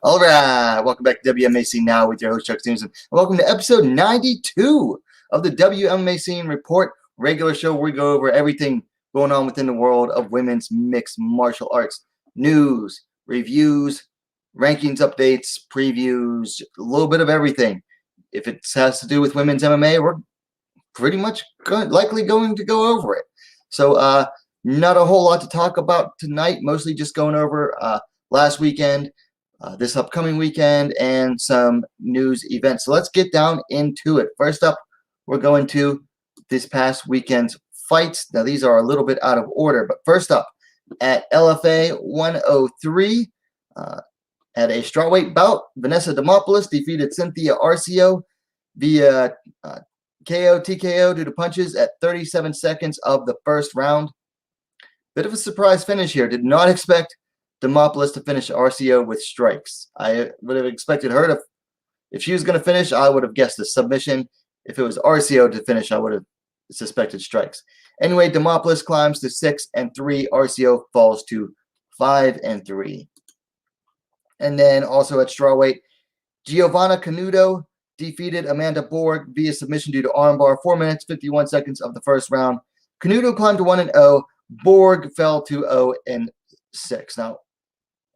All right, welcome back to WMMA Scene Now with your host Chuck Stevenson. Welcome to episode 92 of the WMMA Scene Report regular show where we go over everything going on within the world of women's mixed martial arts. News, reviews, rankings, updates, previews, a little bit of everything. If it has to do with women's MMA, we're pretty much likely going to go over it. So not a whole lot to talk about tonight, mostly just going over last weekend, this upcoming weekend, and some news events. So let's get down into it. First up, we're going to this past weekend's fights. Now, these are a little bit out of order, but first up, at LFA 103, at a strawweight bout, Vanessa Demopoulos defeated Cynthia Arcio via TKO due to punches at 37 seconds of the first round. Bit of a surprise finish here. Did not expect Demopoulos to finish Arcio with strikes. I would have expected her to, if she was going to finish, I would have guessed a submission. If it was Arcio to finish, I would have suspected strikes. Anyway, Demopoulos climbs to 6-3. Arcio falls to 5-3. And then also at strawweight, Giovanna Canuto defeated Amanda Borg via submission due to armbar. 4 minutes, 51 seconds of the first round. Canuto climbed to 1-0. Borg fell to 0-6. Now,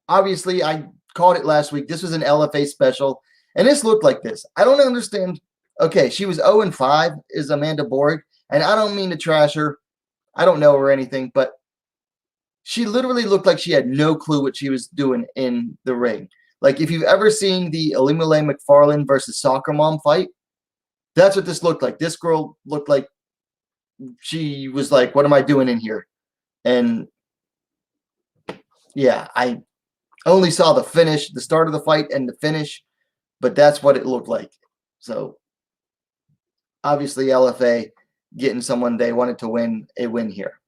obviously, I called it last week. This was an LFA special, and this looked like this. I don't understand. Okay, she was 0-5, is Amanda Borg, and I don't mean to trash her. I don't know her or anything, but she literally looked like she had no clue what she was doing in the ring. Like, if you've ever seen the Elimele McFarlane versus Soccer Mom fight, that's what this looked like. This girl looked like she was like, what am I doing in here? And yeah, I only saw the finish, the start of the fight and the finish, but that's what it looked like. So obviously LFA getting someone they wanted to win a win here.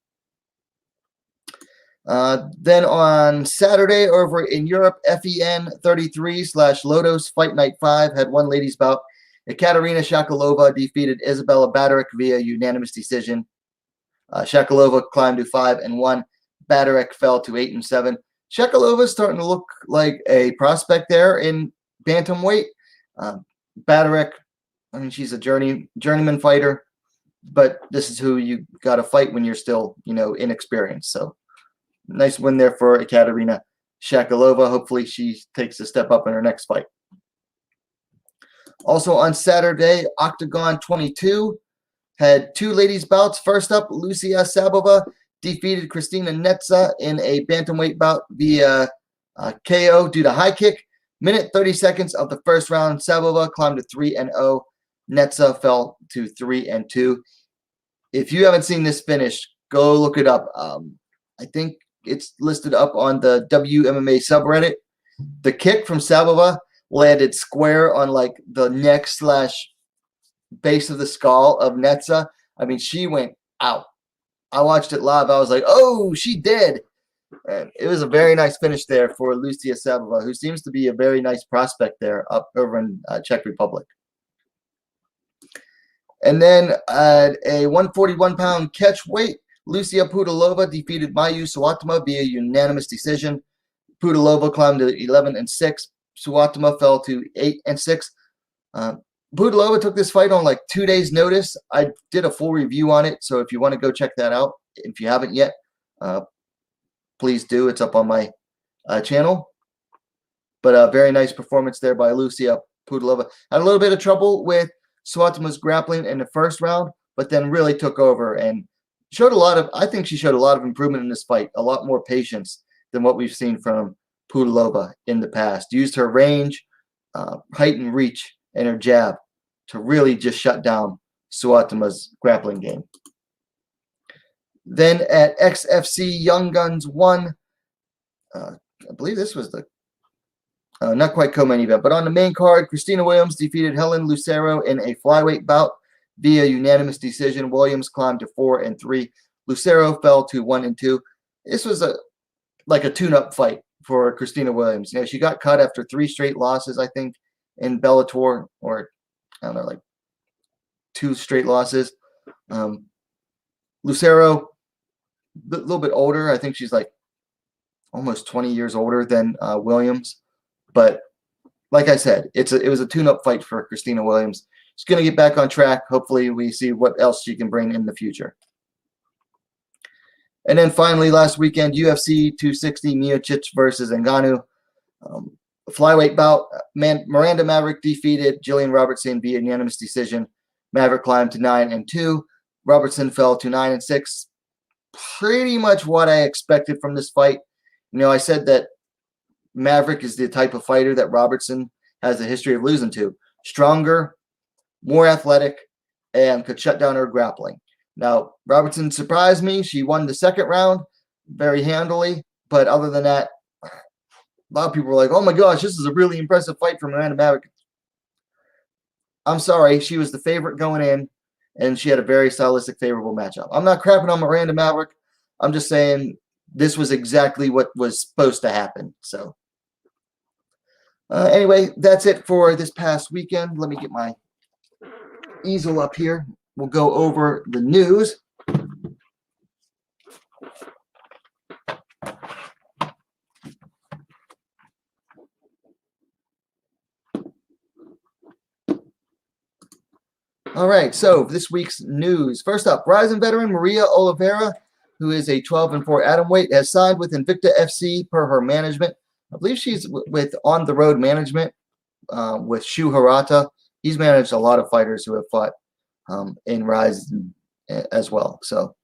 Then on Saturday over in Europe, FEN 33/Lotos Fight Night 5 had one ladies bout. Ekaterina Shakalova defeated Isabella Badarek via unanimous decision. Shakalova climbed to 5-1. Badarek fell to 8-7. Shakalova is starting to look like a prospect there in bantamweight. Badarek, I mean, she's a journeyman fighter, but this is who you got to fight when you're still, inexperienced. So nice win there for Ekaterina Shakalova. Hopefully she takes a step up in her next fight. Also on Saturday, Octagon 22 had two ladies bouts. First up, Lucia Sabova defeated Christina Netza in a bantamweight bout via KO due to high kick. Minute 30 seconds of the first round. Sabova climbed to 3-0. Netza fell to 3-2. If you haven't seen this finish, go look it up. I think it's listed up on the WMMA subreddit. The kick from Sabova landed square on like the neck / base of the skull of Netza. I mean, she went out. I watched it live. I was like, oh, she did. And it was a very nice finish there for Lucia Sabova, who seems to be a very nice prospect there up over in Czech Republic. And then at a 141-pound catch weight, Lucia Pudulova defeated Mayu Suatima via unanimous decision. Pudulova climbed to 11-6. Suatima fell to 8-6. Pudulova took this fight on like 2 days' notice. I did a full review on it, so if you want to go check that out, if you haven't yet, please do. It's up on my channel. But a very nice performance there by Lucia Pudulova. Had a little bit of trouble with Suatima's grappling in the first round, but then really took over and showed a lot of, I think she showed a lot of improvement in this fight, a lot more patience than what we've seen from Pudulova in the past. Used her range, height and reach, and her jab to really just shut down Suatima's grappling game. Then at XFC Young Guns 1, I believe this was the not quite co-main event, but on the main card, Christina Williams defeated Helen Lucero in a flyweight bout via unanimous decision. Williams climbed to 4-3. Lucero fell to 1-2. This was like a tune-up fight for Christina Williams. She got cut after 3 straight losses, I think, in Bellator, or I don't know, like 2 straight losses. Lucero, a little bit older. I think she's like almost 20 years older than Williams. But like I said, it was a tune-up fight for Christina Williams. She's going to get back on track. Hopefully, we see what else she can bring in the future. And then finally, last weekend, UFC 260, Miocic versus Ngannou. Flyweight bout, Miranda Maverick defeated Jillian Robertson via unanimous decision. Maverick climbed to 9-2. Robertson fell to 9-6. Pretty much what I expected from this fight. I said that Maverick is the type of fighter that Robertson has a history of losing to. Stronger, more athletic, and could shut down her grappling. Now, Robertson surprised me. She won the second round very handily. But other than that, a lot of people were like, oh my gosh, this is a really impressive fight from Miranda Maverick. I'm sorry. She was the favorite going in, and she had a very stylistic, favorable matchup. I'm not crapping on Miranda Maverick. I'm just saying this was exactly what was supposed to happen. So, anyway, that's it for this past weekend. Let me get my easel up here. We'll go over the news. All right, so this week's news. First up, Rising veteran Maria Oliveira, who is a 12-4 atomweight, has signed with Invicta FC per her management. I believe she's with On the Road Management with Shu Hirata. He's managed a lot of fighters who have fought in Rise as well. So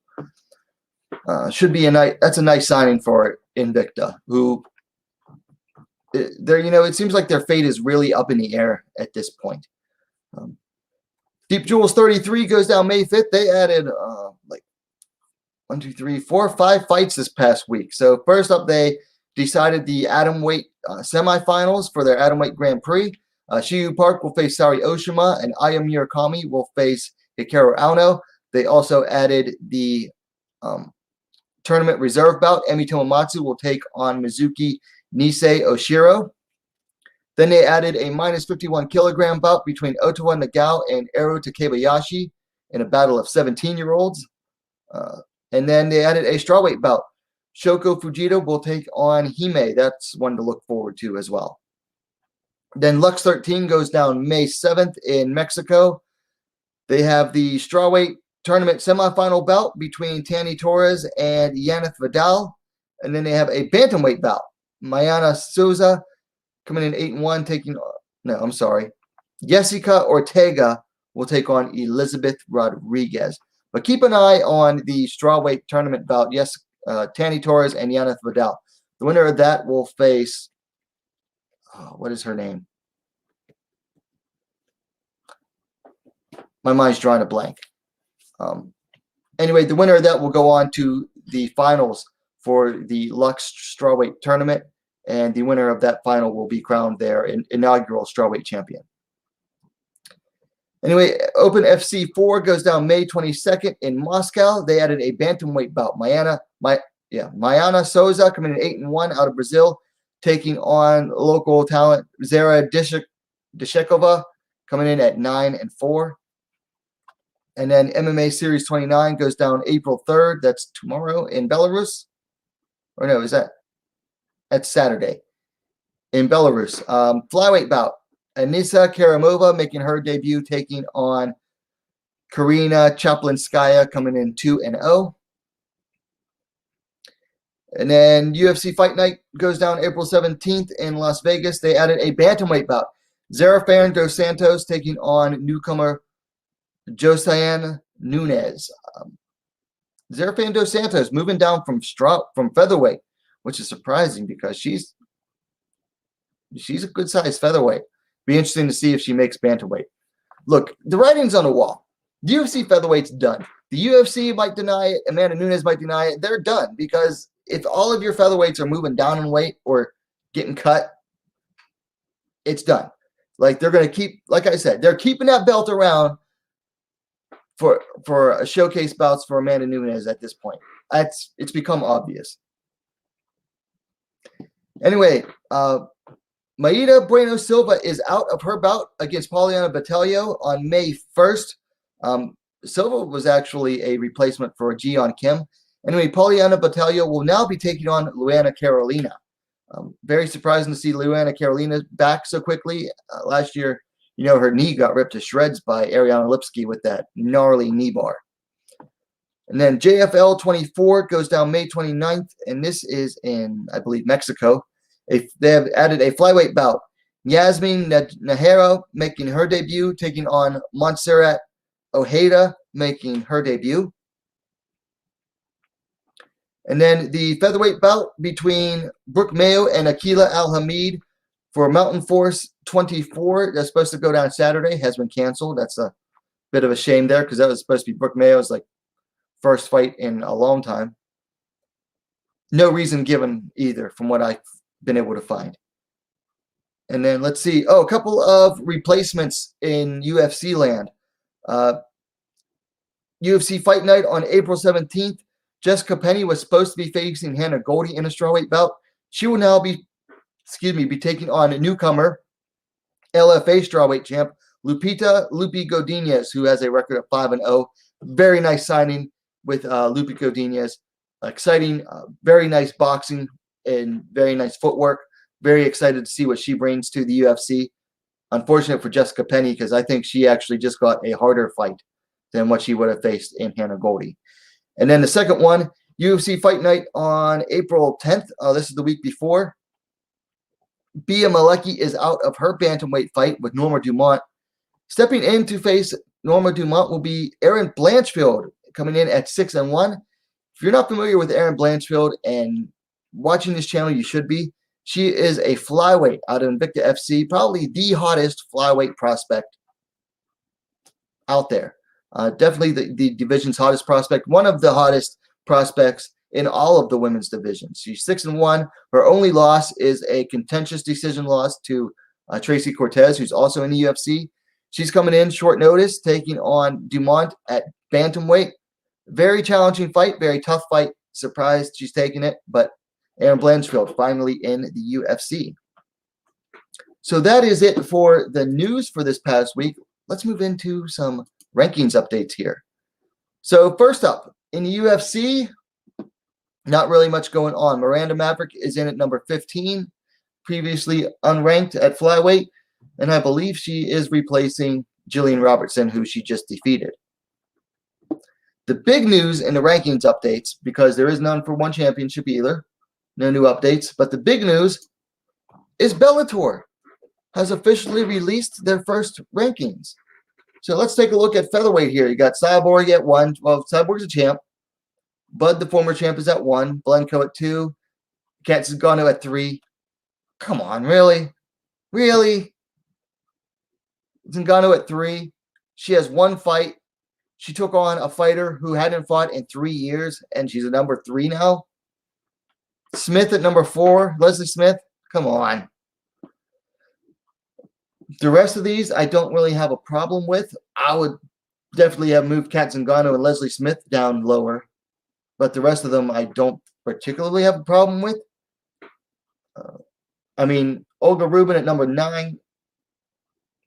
should be that's a nice signing for Invicta, who it seems like their fate is really up in the air at this point. Deep Jewels 33 goes down May 5th. They added like 1, 2, 3, 4, 5 fights this past week. So first up, they decided the atomweight semifinals for their atomweight Grand Prix. Shiyu Park will face Sari Oshima, and Aya Murakami will face Hikaru Ono. They also added the tournament reserve bout. Emi Tomomatsu will take on Mizuki Nisei Oshiro. Then they added a minus 51 kilogram bout between Ottawa Nagao and Eru Takebayashi in a battle of 17-year-olds. And then they added a strawweight bout. Shoko Fujita will take on Hime. That's one to look forward to as well. Then Lux 13 goes down May 7th in Mexico. They have the strawweight tournament semifinal bout between Tani Torres and Yaneth Vidal. And then they have a bantamweight bout. Mayana Souza coming in 8-1, Jessica Ortega will take on Elizabeth Rodriguez. But keep an eye on the strawweight tournament bout. Yes, Tani Torres and Yaneth Vidal. The winner of that will face, what is her name? My mind's drawing a blank. Anyway, the winner of that will go on to the finals for the Lux strawweight tournament, and the winner of that final will be crowned their inaugural strawweight champion. Anyway, Open FC 4 goes down May 22nd in Moscow. They added a bantamweight bout. Mayana Souza coming in 8-1 out of Brazil, taking on local talent Zara Dishekova coming in at 9-4. And then MMA Series 29 goes down April 3rd. That's tomorrow in Belarus. Or no, that's Saturday in Belarus. Flyweight bout. Anissa Karamova making her debut, taking on Karina Chaplinskaya coming in 2-0. And then UFC Fight Night goes down April 17th in Las Vegas. They added a bantamweight bout. Zarafan dos Santos taking on newcomer Josiane Nunes. Zarafan dos Santos moving down from featherweight, which is surprising because she's a good sized featherweight. Be interesting to see if she makes bantamweight. Look, the writing's on the wall. The UFC featherweight's done. The UFC might deny it. Amanda Nunes might deny it. They're done because if all of your featherweights are moving down in weight or getting cut, it's done. Like they're going to keep, like I said, they're keeping that belt around for a showcase bouts for Amanda Nunes at this point. It's become obvious. Anyway, Maida Bueno Silva is out of her bout against Poliana Botelho on May 1st. Silva was actually a replacement for Jiyeon Kim, Anyway, Poliana Battaglia will now be taking on Luana Carolina. Very surprising to see Luana Carolina back so quickly. Last year, her knee got ripped to shreds by Ariana Lipski with that gnarly knee bar. And then JFL 24 goes down May 29th, and this is in, I believe, Mexico. They have added a flyweight bout. Yasmin Nahara making her debut, taking on Montserrat Ojeda making her debut. And then the featherweight bout between Brooke Mayo and Akila Al-Hamid for Mountain Force 24 that's supposed to go down Saturday has been canceled. That's a bit of a shame there because that was supposed to be Brooke Mayo's first fight in a long time. No reason given either from what I've been able to find. And then let's see. Oh, a couple of replacements in UFC land. UFC Fight Night on April 17th. Jessica Penny was supposed to be facing Hannah Goldie in a strawweight bout. She will now be taking on a newcomer, LFA strawweight champ, Lupita Lupi Godinez, who has a record of 5-0. Very nice signing with Lupi Godinez. Exciting, very nice boxing and very nice footwork. Very excited to see what she brings to the UFC. Unfortunate for Jessica Penny because I think she actually just got a harder fight than what she would have faced in Hannah Goldie. And then the second one, UFC Fight Night on April 10th. This is the week before. Bia Malecki is out of her bantamweight fight with Norma Dumont. Stepping in to face Norma Dumont will be Erin Blanchfield, coming in at 6-1. If you're not familiar with Erin Blanchfield and watching this channel, you should be. She is a flyweight out of Invicta FC, probably the hottest flyweight prospect out there. Definitely the division's hottest prospect, one of the hottest prospects in all of the women's divisions. She's 6-1. Her only loss is a contentious decision loss to Tracy Cortez, who's also in the UFC. She's coming in short notice, taking on Dumont at bantamweight. Very challenging fight, very tough fight. Surprised she's taking it, but Erin Blanchfield finally in the UFC. So that is it for the news for this past week. Let's move into some rankings updates here. So first up, in the UFC, not really much going on. Miranda Maverick is in at number 15, previously unranked at flyweight, and I believe she is replacing Jillian Robertson, who she just defeated. The big news in the rankings updates, because there is none for one championship either, no new updates, but the big news is Bellator has officially released their first rankings. So let's take a look at featherweight here. You got Cyborg at 1. Well, Cyborg's a champ. Bud, the former champ, is at 1. Blenko at 2. Kat Zingano at 3. Come on, really? Really? Zingano at 3. She has one fight. She took on a fighter who hadn't fought in 3 years, and she's a number 3 now. Smith at number 4. Leslie Smith. Come on. The rest of these, I don't really have a problem with. I would definitely have moved Kat Zingano and Leslie Smith down lower. But the rest of them, I don't particularly have a problem with. I mean, Olga Rubin at number 9.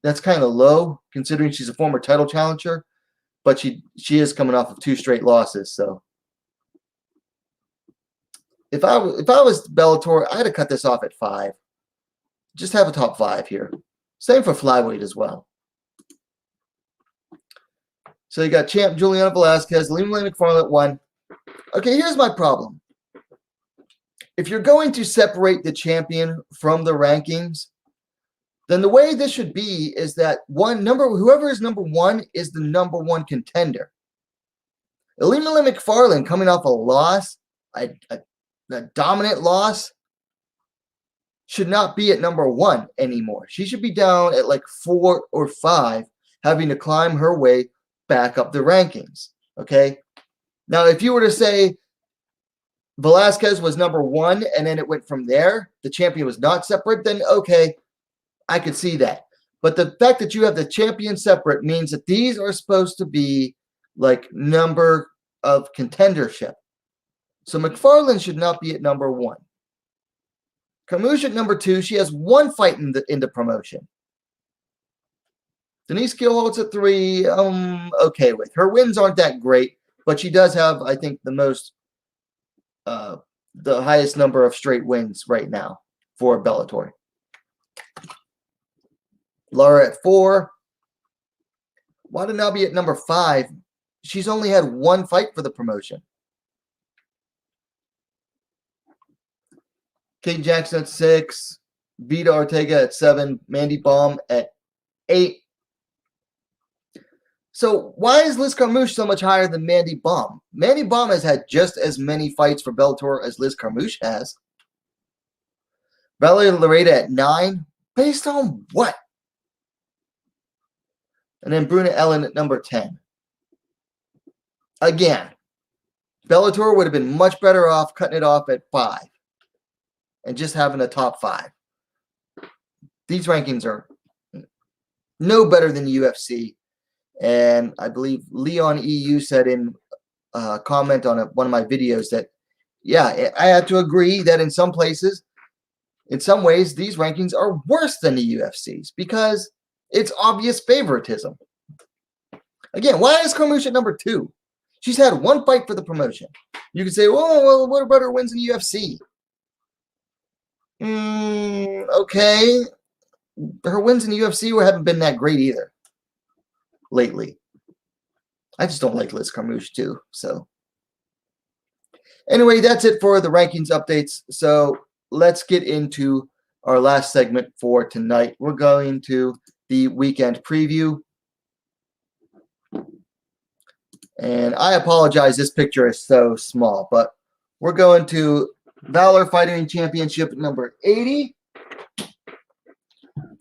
That's kind of low, considering she's a former title challenger. But she is coming off of 2 straight losses. So if I was Bellator, I'd have cut this off at 5. Just have a top 5 here. Same for flyweight as well. So you got champ Juliana Velasquez, Lima McFarland at 1. Okay, here's my problem. If you're going to separate the champion from the rankings, then the way this should be is that whoever is number 1 is the number 1 contender. Ilima McFarland coming off a loss, a dominant loss, should not be at number 1 anymore. She should be down at 4 or 5, having to climb her way back up the rankings. Okay? Now, if you were to say Velasquez was number 1 and then it went from there, the champion was not separate, then okay, I could see that. But the fact that you have the champion separate means that these are supposed to be number of contendership. So McFarland should not be at number 1. Carmouche at number 2. She has 1 fight in the promotion. Denise Gilholtz at 3. Okay with. Her wins aren't that great, but she does have, I think, the most the highest number of straight wins right now for Bellator. Lara at 4. Watanabe at number 5. She's only had one fight for the promotion. Kate Jackson at 6. Vita Ortega at 7. Mandy Baum at 8. So why is Liz Carmouche so much higher than Mandy Baum? Mandy Baum has had just as many fights for Bellator as Liz Carmouche has. Valerie Lareda at 9. Based on what? And then Bruna Ellen at number 10. Again, Bellator would have been much better off cutting it off at 5 and just having a top 5. These rankings are no better than the UFC. And I believe Leon EU said in a comment on one of my videos that, yeah, I had to agree that in some places, in some ways, these rankings are worse than the UFC's because it's obvious favoritism. Again, why is Carmouche at number 2? She's had one fight for the promotion. You could say, well, what about her wins in the UFC? Okay. Her wins in the UFC haven't been that great either lately. I just don't like Liz Carmouche too. So anyway, that's it for the rankings updates. So let's get into our last segment for tonight. We're going to the weekend preview. And I apologize, this picture is so small, but we're going to Valor Fighting Championship number 80.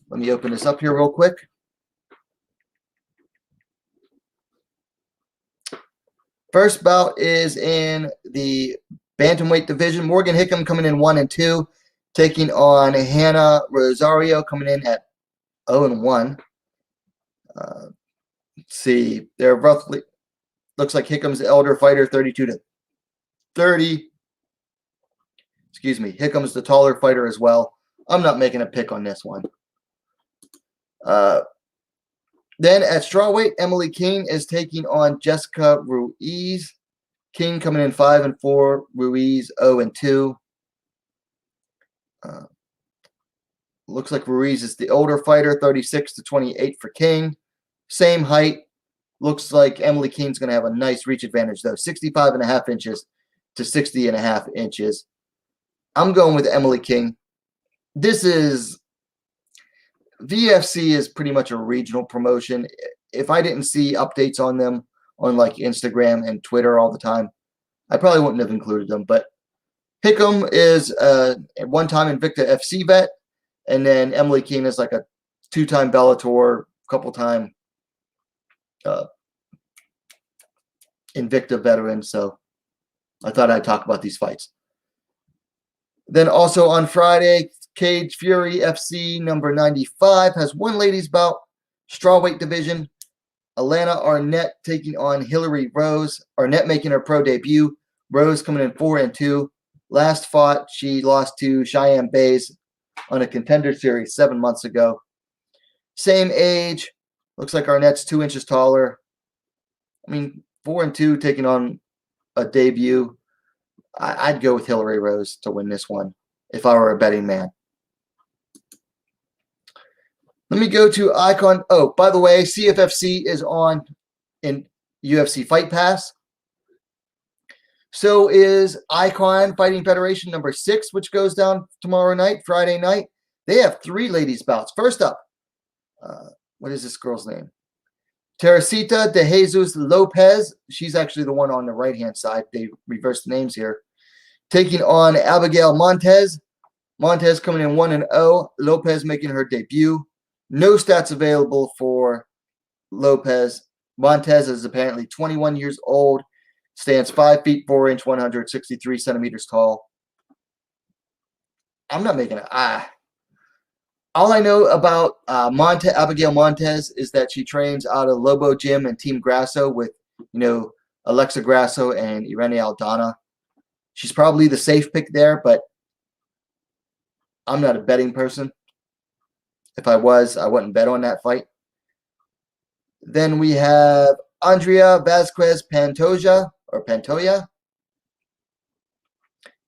Let me open this up here real quick. First bout is in the bantamweight division. Morgan Hickam coming in 1 and 2, taking on Hannah Rosario coming in at 0 and 1. Let's see, they're roughly, looks like Hickam's the elder fighter, 32 to 30. Excuse me, Hickam's the taller fighter as well. I'm not making a pick on this one. Then at strawweight, Emily King is taking on Jessica Ruiz. King coming in 5 and 4, Ruiz 0 and 2. Looks like Ruiz is the older fighter, 36 to 28 for King. Same height. Looks like Emily King's going to have a nice reach advantage, though. 65.5 inches to 60.5 inches. I'm going with Emily King. This is... VFC is pretty much a regional promotion. If I didn't see updates on them on like Instagram and Twitter all the time, I probably wouldn't have included them. But Hickam is a one-time Invicta FC vet, and then Emily King is like a 2-time Bellator, couple-time Invicta veteran. So I thought I'd talk about these fights. Then also on Friday, Cage Fury FC number 95 has one ladies bout, strawweight division. Alana Arnett taking on Hillary Rose. Arnett making her pro debut. Rose coming in 4 and 2. Last fought, she lost to Cheyenne Bays on a contender series 7 months ago. Same age. Looks like Arnett's 2 inches taller. I mean, 4 and 2 taking on a debut. I'd go with Hillary Rose to win this one if I were a betting man. Let me go to Icon. Oh, by the way, CFFC is on in UFC Fight Pass. So is Icon Fighting Federation number 6, which goes down tomorrow night, Friday night. They have 3 ladies bouts. First up, what is this girl's name? Teresita de Jesus Lopez. She's actually the one on the right-hand side. They reversed the names here. Taking on Abigail Montez. Montez coming in 1 and 0. Lopez making her debut. No stats available for Lopez. Montez is apparently 21 years old. Stands 5 feet 4 inches, 163 centimeters tall. I'm not making it. All I know about Abigail Montez is that she trains out of Lobo Gym and Team Grasso with, Alexa Grasso and Irene Aldana. She's probably the safe pick there, but I'm not a betting person. If I was, I wouldn't bet on that fight. Then we have Andrea Vasquez Pantoja.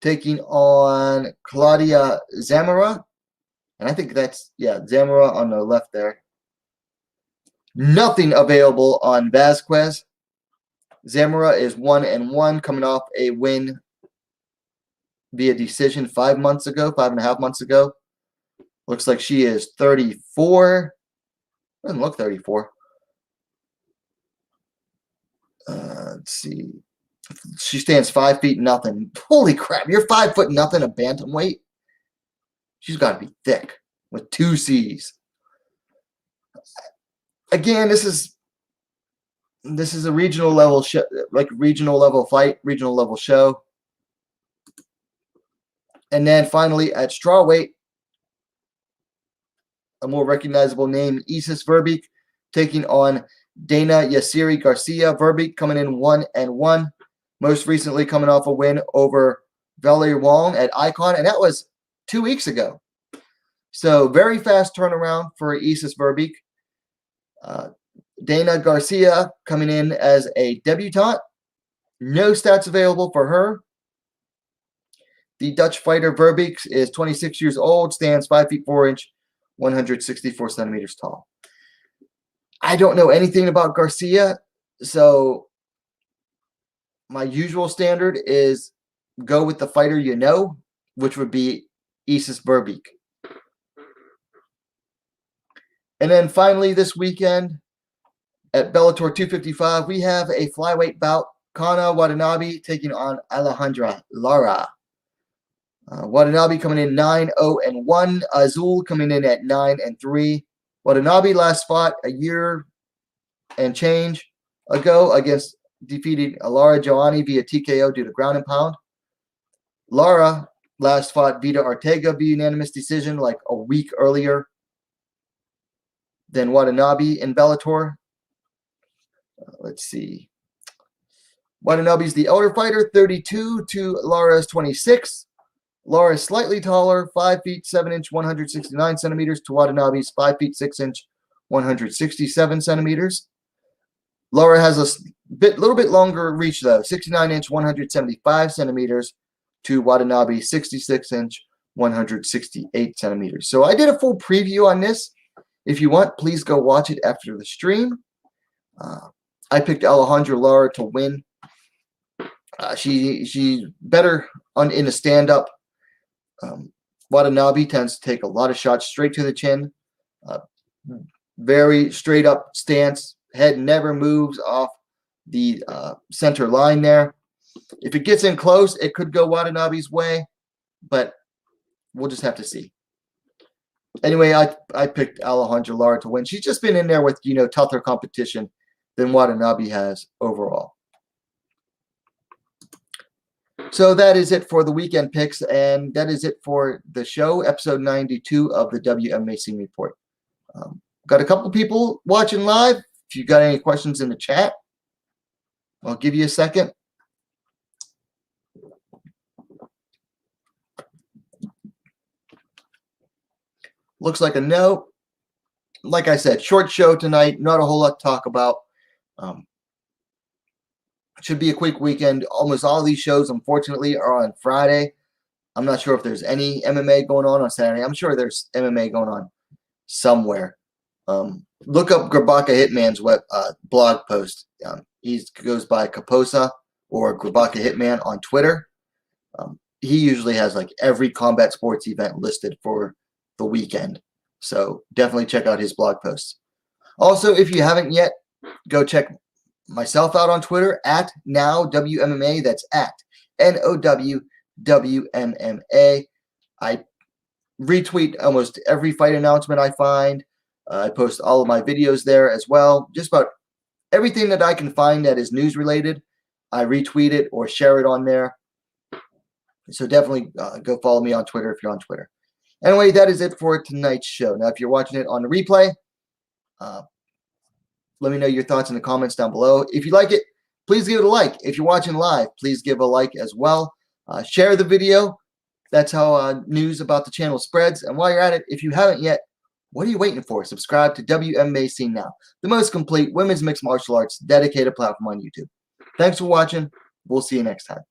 taking on Claudia Zamora. And I think that's, yeah, Zamora on the left there. Nothing available on Vasquez. Zamora is 1-1, coming off a win via decision 5.5 months ago. Looks like she is 34. Doesn't look 34. Let's see. She stands 5 feet nothing. Holy crap! You're 5 foot nothing, a bantamweight. She's got to be thick with 2 C's. Again, this is a regional level show, like regional level fight, regional level show. And then finally at strawweight, a more recognizable name, Isis Verbeek, taking on Dana Yassiri Garcia. Verbeek coming in 1-1. Most recently coming off a win over Valerie Wong at Icon, and that was 2 weeks ago. So very fast turnaround for Isis Verbeek. Dana Garcia coming in as a debutante. No stats available for her. The Dutch fighter Verbeek is 26 years old, stands 5 feet 4 inch, 164 centimeters tall. I don't know anything about Garcia, so my usual standard is go with the fighter you know, which would be Isis Verbeek. And then finally this weekend at Bellator 255, we have a flyweight bout. Kana Watanabe taking on Alejandra Lara. Watanabe coming in 9-0-1. Azul coming in at 9-3. Watanabe last fought a year and change ago against defeating Lara Joanny via TKO due to ground and pound. Lara last fought Vita Ortega via unanimous decision like a week earlier than Watanabe in Bellator. Let's see. Watanabe's the elder fighter, 32 to Lara's 26. Lara is slightly taller, 5 feet 7 inch, 169 centimeters to Watanabe's 5 feet 6 inch, 167 centimeters. Lara has a little bit longer reach though, 69 inch, 175 centimeters to Watanabe, 66 inch, 168 centimeters. So I did a full preview on this. If you want, please go watch it after the stream. I picked Alejandra Lara to win. She's better in the stand-up. Watanabe tends to take a lot of shots straight to the chin. Very straight up stance. Head never moves off the center line there. If it gets in close, it could go Watanabe's way, but we'll just have to see. Anyway, I picked Alejandra Lara to win. She's just been in there with, tougher competition than Watanabe has overall. So that is it for the weekend picks, and that is it for the show, episode 92 of the WMMA Scene Report. Got a couple people watching live. If you got any questions in the chat, I'll give you a second. Looks like a no. Like I said, short show tonight. Not a whole lot to talk about. Should be a quick weekend. Almost all of these shows, unfortunately, are on Friday. I'm not sure if there's any MMA going on Saturday. I'm sure there's MMA going on somewhere. Look up Grabaka Hitman's blog post. He goes by Kaposa or Grabaka Hitman on Twitter. He usually has like every combat sports event listed for the weekend. So definitely check out his blog posts. Also, if you haven't yet, go check myself out on Twitter at NowWMMA. That's at NOWWMMA. I retweet almost every fight announcement I find. I post all of my videos there as well. Just about everything that I can find that is news related, I retweet it or share it on there. So definitely go follow me on Twitter if you're on Twitter. Anyway, that is it for tonight's show. Now, if you're watching it on the replay, let me know your thoughts in the comments down below. If you like it, please give it a like. If you're watching live, please give a like as well. Share the video. That's how news about the channel spreads. And while you're at it, if you haven't yet, what are you waiting for? Subscribe to WMMA Scene Now, the most complete women's mixed martial arts dedicated platform on YouTube. Thanks for watching. We'll see you next time.